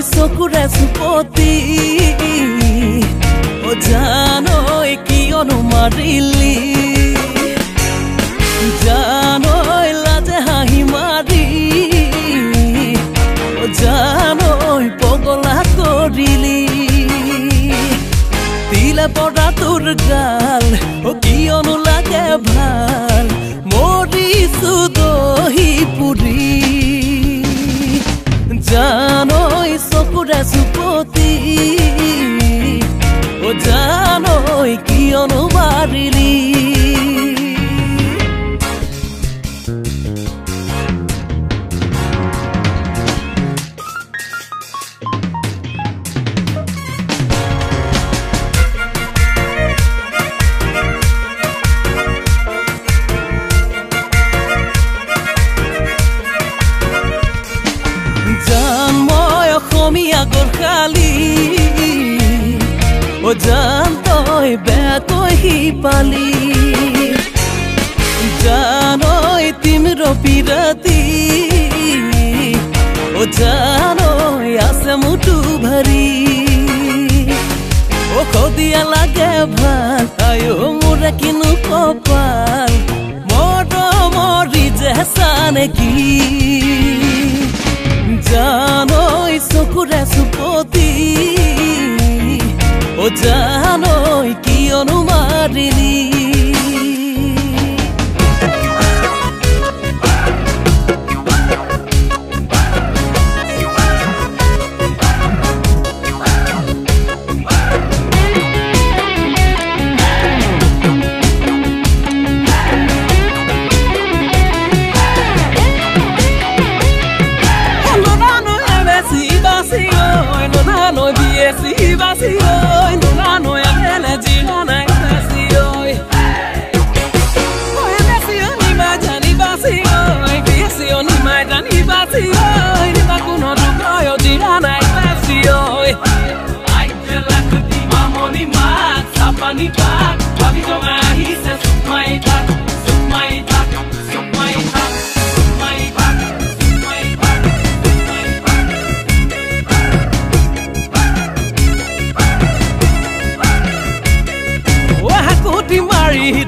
চকুৰে চুপতি ও জানৈ কিয়নো মাৰিলি জানৈ লাজে হাঁহি মাৰি ও জানৈ পগলা কৰিলি দিলে পৰা তোৰ গাল ও কিয়নো লাগে ভাল মৰিছো দহি পুৰি জানৈ চকুৰে চুপতি ও জানৈ কিয়নো মাৰিলি গোৰ্খালি ও জান তই বেকৈ পালি জানৈ তিम्रो পিৰাতি ও জানৈ আছে মুটু ভৰি ও খদিয়া লাগে ভাল আয়ো মোৰে কিনো কপাল মৰি যেছা নেকি জানৈ চকুৰে চুপতি ও জানৈ কিয়নো মাৰিলি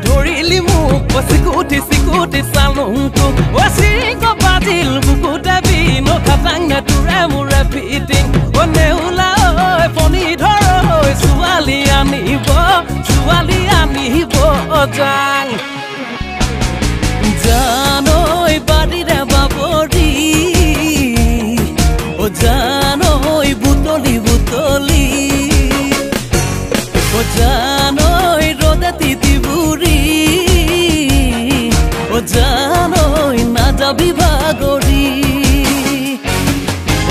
ধৰিলি মোক চিকুটি চালুংটো ও চিৰিক বাজিল বুকুতে বিনো খাটাংনে তোৰে মোৰে ফিটিং ও নেউলা ঐ ফণি ধৰ ছোৱালী আনিব যাং জানৈ বাৰীৰে বাবৰি ও জানৈ বুটলি ও জানৈ ৰদে তিতি জানৈ নাযাবি ভাগৰি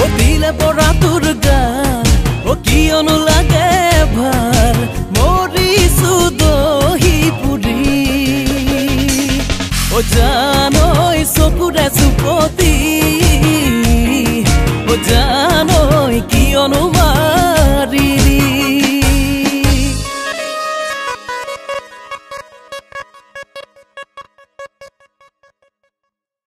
ও দিলে পৰা তোৰ গাল ও কিয়নো লাগে ভাল মৰিছো দহি পুৰি ও জানৈ চকুৰে চুপতি ও জানৈ কিয়নো